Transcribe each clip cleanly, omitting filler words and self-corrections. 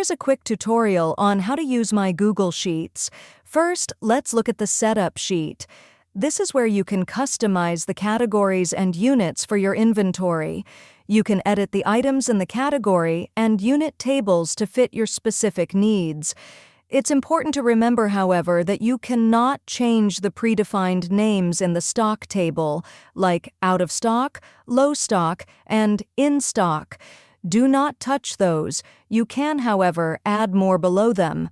is a quick tutorial on how to use my Google Sheets. First, let's look at the Setup sheet. This is where you can customize the categories and units for your inventory. You can edit the items in the category and unit tables to fit your specific needs. It's important to remember, however, that you cannot change the predefined names in the stock table, like out of stock, low stock, and in stock. Do not touch those. You can, however, add more below them.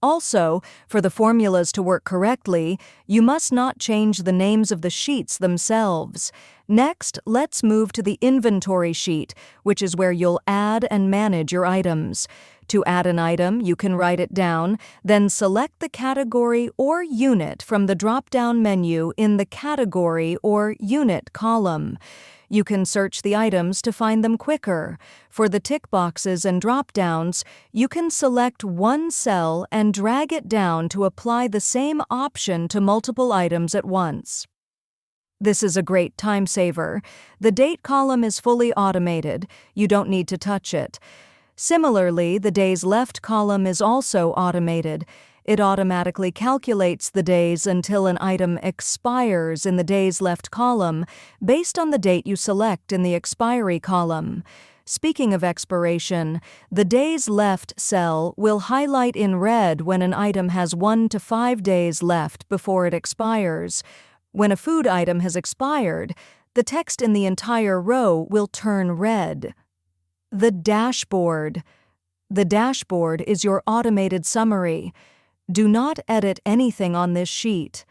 Also, for the formulas to work correctly, you must not change the names of the sheets themselves. Next, let's move to the inventory sheet, which is where you'll add and manage your items. To add an item, you can write it down, then select the category or unit from the drop-down menu in the Category or Unit column. You can search the items to find them quicker. For the tick boxes and drop-downs, you can select one cell and drag it down to apply the same option to multiple items at once. This is a great time saver. The date column is fully automated. You don't need to touch it. Similarly, the days left column is also automated. It automatically calculates the days until an item expires in the days left column based on the date you select in the expiry column. Speaking of expiration, the days left cell will highlight in red when an item has 1 to 5 days left before it expires. When a food item has expired, the text in the entire row will turn red. The dashboard. The dashboard is your automated summary. Do not edit anything on this sheet.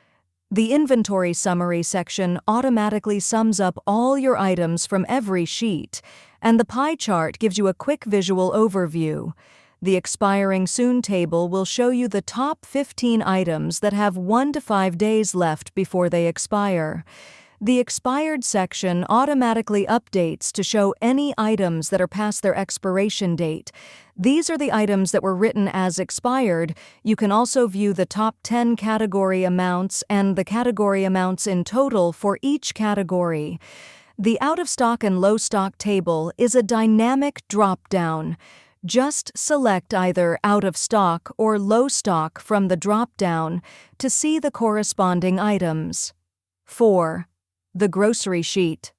The Inventory Summary section automatically sums up all your items from every sheet, and the pie chart gives you a quick visual overview. The Expiring Soon table will show you the top 15 items that have 1 to 5 days left before they expire. The Expired section automatically updates to show any items that are past their expiration date. These are the items that were written as expired. You can also view the top 10 category amounts and the category amounts in total for each category. The Out of Stock and Low Stock table is a dynamic drop-down. Just select either Out of Stock or Low Stock from the drop-down to see the corresponding items. 4. The Grocery Sheet.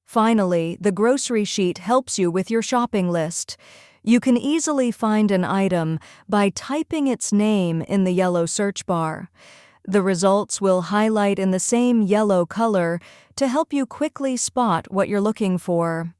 Finally, the Grocery Sheet helps you with your shopping list. You can easily find an item by typing its name in the yellow search bar. The results will highlight in the same yellow color to help you quickly spot what you're looking for.